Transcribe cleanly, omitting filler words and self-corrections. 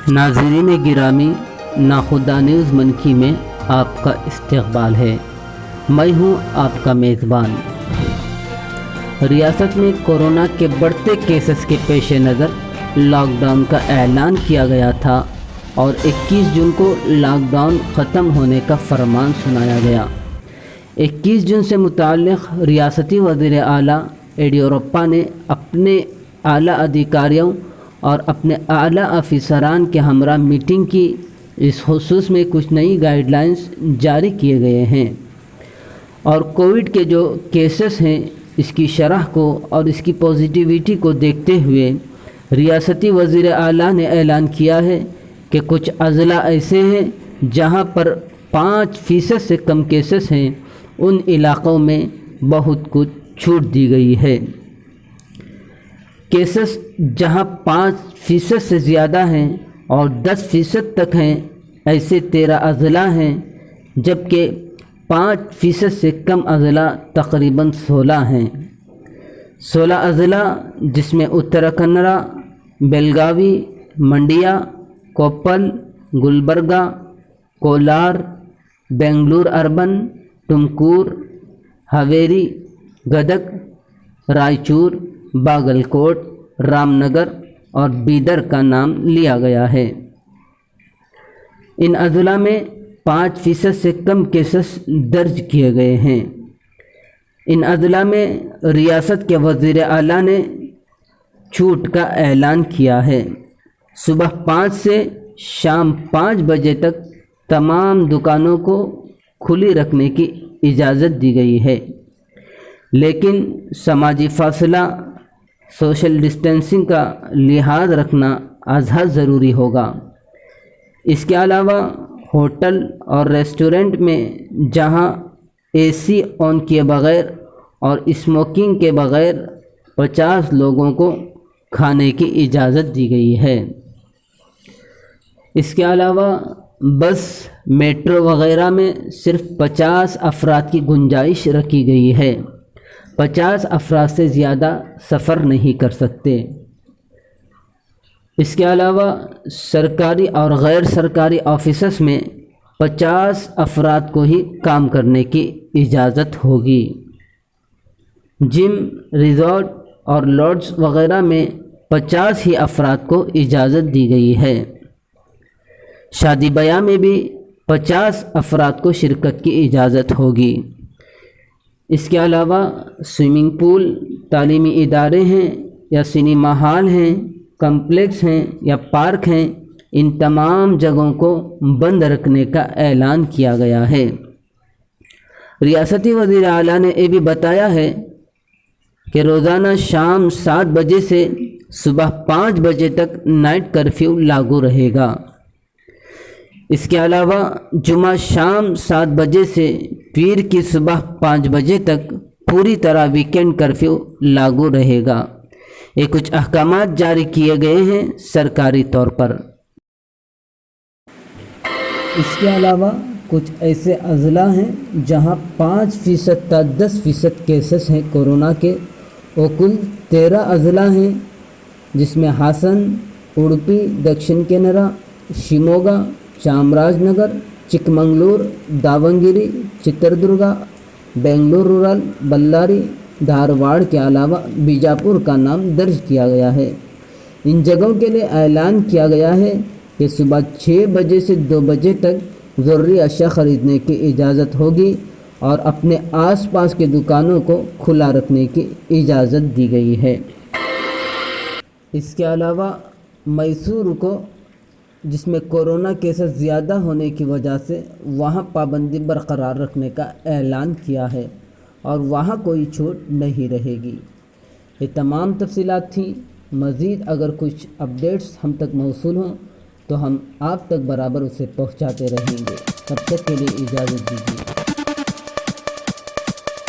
नाज़रीन गिरामी, नाखुदा न्यूज़ मनकी में आपका इस्तकबाल है। मैं हूं आपका मेज़बान। रियासत में कोरोना के बढ़ते केसेस के पेश नज़र लॉकडाउन का ऐलान किया गया था और 21 जून को लॉकडाउन ख़त्म होने का फरमान सुनाया गया। 21 जून से मुताल्लिक़ रियासती वज़ीर आला येडियुरप्पा ने अपने आला अधिकारियों और अपने आला अफसरान के हमरा मीटिंग की। इस खुसूस में कुछ नई गाइडलाइंस जारी किए गए हैं और कोविड के जो केसेस हैं इसकी शरह को और इसकी पॉजिटिविटी को देखते हुए रियासती वज़ीर आला ने ऐलान किया है कि कुछ अज़ला ऐसे हैं जहां पर 5% से कम केसेस हैं, उन इलाक़ों में बहुत कुछ छूट दी गई है। केसेस जहां 5% से ज़्यादा हैं और 10% तक हैं, ऐसे 13 अज़ला हैं, जबकि 5% से कम अज़ला तकरीबन 16 हैं। 16 अज़ला जिसमें उत्तर कन्नड़ा, बेलगावी, मंडिया, कोप्पल, गुलबर्गा, कोलार, बेंगलुरु अर्बन, तुमकुर, हावेरी, गदग, रायचूर, बागलकोट, रामनगर और बीदर का नाम लिया गया है। इन अज़ला में 5% से कम केसेस दर्ज किए गए हैं। इन अज़ला में रियासत के वज़ीर आला ने छूट का ऐलान किया है। सुबह 5 से शाम 5 बजे तक तमाम दुकानों को खुली रखने की इजाज़त दी गई है, लेकिन समाजी फासला, सोशल डिस्टेंसिंग का लिहाज रखना अज़हद ज़रूरी होगा। इसके अलावा होटल और रेस्टोरेंट में जहां एसी ऑन किए बग़ैर और स्मोकिंग के बग़ैर 50 लोगों को खाने की इजाज़त दी गई है। इसके अलावा बस, मेट्रो वग़ैरह में सिर्फ 50 अफराद की गुंजाइश रखी गई है। 50 अफराद से ज़्यादा सफ़र नहीं कर सकते। इसके अलावा सरकारी और गैर सरकारी ऑफिसेस में 50 अफराद को ही काम करने की इजाज़त होगी। जिम, रिज़ॉर्ट और लॉड्ज वग़ैरह में 50 ही अफराद को इजाज़त दी गई है। शादी ब्याह में भी 50 अफराद को शिरकत की इजाज़त होगी। इसके अलावा स्विमिंग पूल, तालीमी इदारे हैं या सिनेमा हॉल हैं, कम्प्लेक्स हैं या पार्क हैं, इन तमाम जगहों को बंद रखने का ऐलान किया गया है। रियासती वज़ीर आला ने ये भी बताया है कि रोज़ाना शाम 7 बजे से सुबह 5 बजे तक नाइट कर्फ्यू लागू रहेगा। इसके अलावा जुमा शाम 7 बजे से पीर की सुबह 5 बजे तक पूरी तरह वीकेंड कर्फ्यू लागू रहेगा। ये कुछ अहकामात जारी किए गए हैं सरकारी तौर पर। इसके अलावा कुछ ऐसे अज़ला हैं जहां 5% तक 10% केसेस हैं कोरोना के। वो कुल 13 अज़ला हैं, जिसमें हासन, उडुपी, दक्षिण कन्नड़ा, शिमोगा, चामराजनगर, चिकमंगलूर, दावणगिरी, चित्रदुर्गा, बेंगलुरु रूरल, बल्लारी, धारवाड़ के अलावा बीजापुर का नाम दर्ज किया गया है। इन जगहों के लिए ऐलान किया गया है कि सुबह 6 बजे से 2 बजे तक ज़रूरी अशिया ख़रीदने की इजाज़त होगी और अपने आसपास के दुकानों को खुला रखने की इजाज़त दी गई है। इसके अलावा मैसूर को, जिसमें कोरोना केसेस ज़्यादा होने की वजह से वहाँ पाबंदी बरकरार रखने का ऐलान किया है और वहाँ कोई छूट नहीं रहेगी। ये तमाम तफसीलात थी। मज़ीद अगर कुछ अपडेट्स हम तक मौसूल हों तो हम आप तक बराबर उसे पहुँचाते रहेंगे। तब तक के लिए इजाज़त दीजिए।